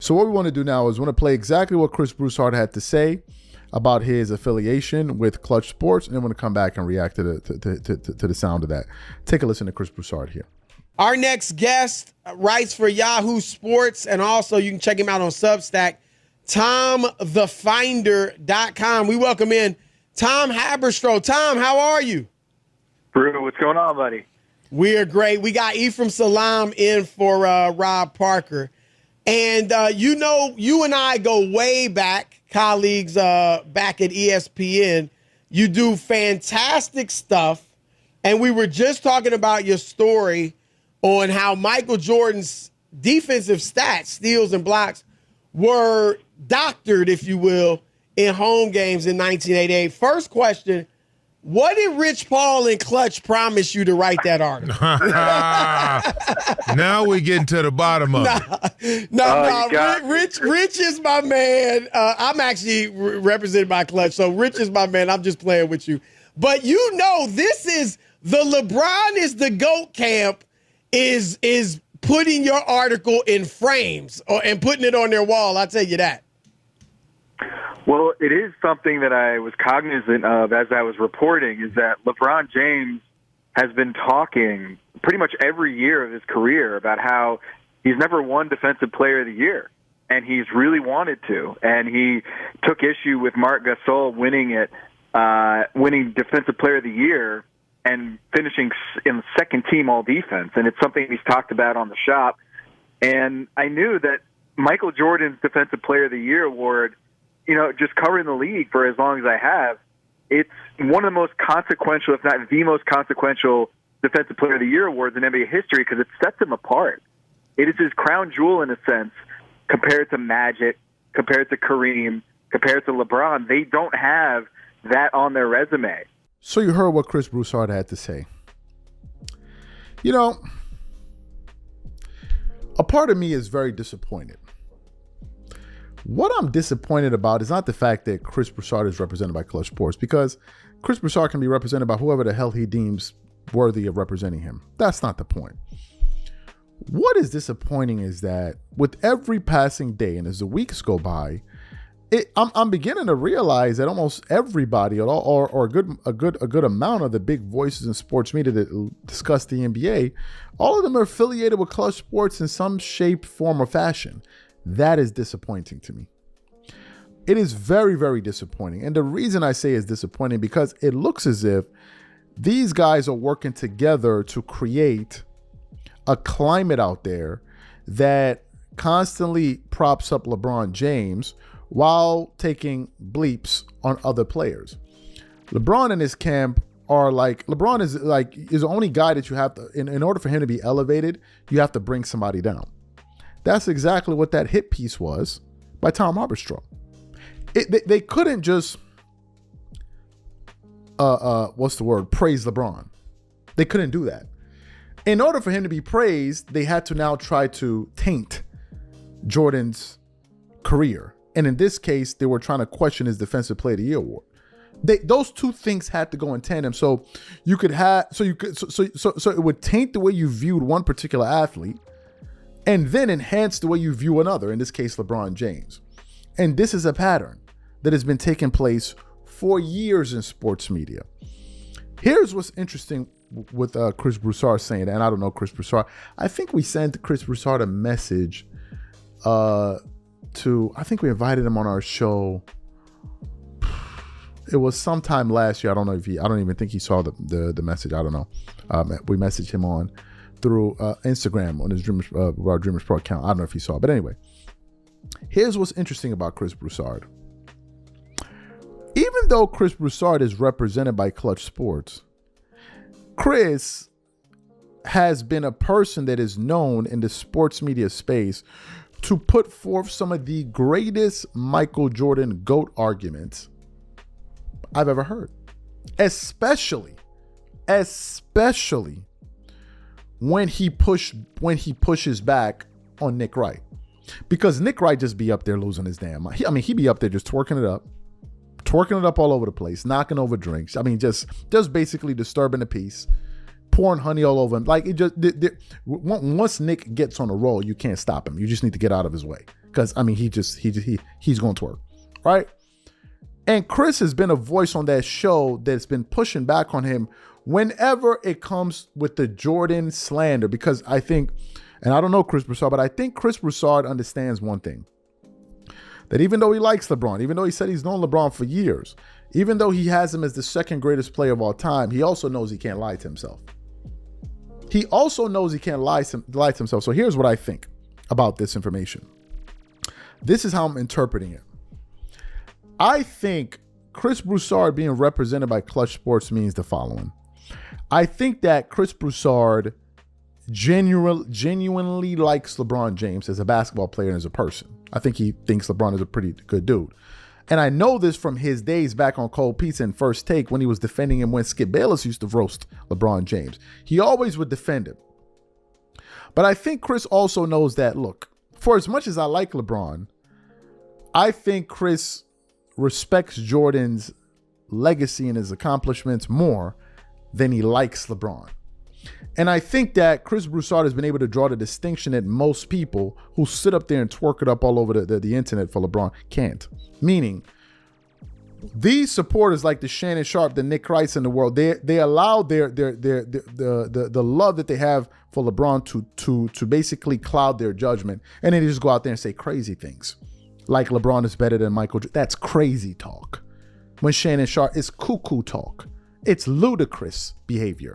So what we want to do now is we want to play exactly what Chris Broussard had to say about his affiliation with Klutch Sports, and then we're going to come back and react to the sound of that. Take a listen to Chris Broussard here. Our next guest writes for Yahoo Sports, and also you can check him out on Substack, TomTheFinder.com. We welcome in Tom Haberstroh. Tom, how are you? Brew, what's going on, buddy? We are great. We got Ephraim Salam in for Rob Parker. And you and I go way back, colleagues back at ESPN. You do fantastic stuff. And we were just talking about your story on how Michael Jordan's defensive stats, steals and blocks, were doctored, if you will, in home games in 1988. First question, what did Rich Paul and Klutch promise you to write that article? Now we getting to the bottom of it. Rich is my man. I'm actually represented by Klutch, so Rich is my man. I'm just playing with you. But this is the LeBron is the GOAT camp is putting your article in frames and putting it on their wall. I'll tell you that. Well, it is something that I was cognizant of as I was reporting, is that LeBron James has been talking pretty much every year of his career about how he's never won Defensive Player of the Year, and he's really wanted to. And he took issue with Marc Gasol winning Defensive Player of the Year and finishing in the second team all defense. And it's something he's talked about on the shop. And I knew that Michael Jordan's Defensive Player of the Year award, just covering the league for as long as I have, it's one of the most consequential, if not the most consequential, Defensive Player of the Year awards in NBA history because it sets him apart. It is his crown jewel in a sense compared to Magic, compared to Kareem, compared to LeBron. They don't have that on their resume. So you heard what Chris Broussard had to say. A part of me is very disappointed. What I'm disappointed about is not the fact that Chris Broussard is represented by Klutch Sports, because Chris Broussard can be represented by whoever the hell he deems worthy of representing him. That's not the point. What is disappointing is that with every passing day and as the weeks go by, I'm beginning to realize that almost everybody, or a good amount of the big voices in sports media that discuss the NBA, all of them are affiliated with Klutch Sports in some shape, form, or fashion. That is disappointing to me. It is very, very disappointing. And the reason I say it's disappointing because it looks as if these guys are working together to create a climate out there that constantly props up LeBron James while taking bleeps on other players. LeBron and his camp are LeBron is the only guy that you have to, in order for him to be elevated, you have to bring somebody down. That's exactly what that hit piece was by Tom Haberstroh. They couldn't just, praise LeBron. They couldn't do that. In order for him to be praised, they had to now try to taint Jordan's career. And in this case, they were trying to question his Defensive Player of the Year award. Those two things had to go in tandem. So it would taint the way you viewed one particular athlete, and then enhance the way you view another. In this case, LeBron James. And this is a pattern that has been taking place for years in sports media. Here's what's interesting with Chris Broussard saying that, and I don't know Chris Broussard. I think we sent Chris Broussard a message I think we invited him on our show. It was sometime last year. I don't even think he saw the message. I don't know. We messaged him through Instagram on his our Dreamerspro account. I don't know if he saw it, but anyway, here's what's interesting about Chris Broussard. Even though Chris Broussard is represented by Klutch Sports, Chris has been a person that is known in the sports media space to put forth some of the greatest Michael Jordan GOAT arguments I've ever heard. Especially when he pushes back on Nick Wright. Because Nick Wright just be up there losing his damn mind. He'd be up there just twerking it up all over the place, knocking over drinks. Just basically disturbing the peace, pouring honey all over him. Once Nick gets on a roll, you can't stop him. You just need to get out of his way. because I mean he's going to twerk, right? And Chris has been a voice on that show that's been pushing back on him whenever it comes with the Jordan slander, because I think, and I don't know Chris Broussard, but I think Chris Broussard understands one thing, that even though he likes LeBron, even though he said he's known LeBron for years, even though he has him as the second greatest player of all time, he also knows he can't lie to himself. He also knows he can't lie to himself. So here's what I think about this information. This is how I'm interpreting it. I think Chris Broussard being represented by Klutch Sports means the following. I think that Chris Broussard genuinely likes LeBron James as a basketball player and as a person. I think he thinks LeBron is a pretty good dude. And I know this from his days back on Cold Pizza and First Take when he was defending him when Skip Bayless used to roast LeBron James. He always would defend him. But I think Chris also knows that, look, for as much as I like LeBron, I think Chris respects Jordan's legacy and his accomplishments more than he likes LeBron. And I think that Chris Broussard has been able to draw the distinction that most people who sit up there and twerk it up all over the internet for LeBron can't. Meaning, these supporters like the Shannon Sharp, the Nick Wrights in the world, they allow the love that they have for LeBron to basically cloud their judgment, and then they just go out there and say crazy things, like LeBron is better than Michael. That's crazy talk. When Shannon Sharp is cuckoo talk, it's ludicrous behavior.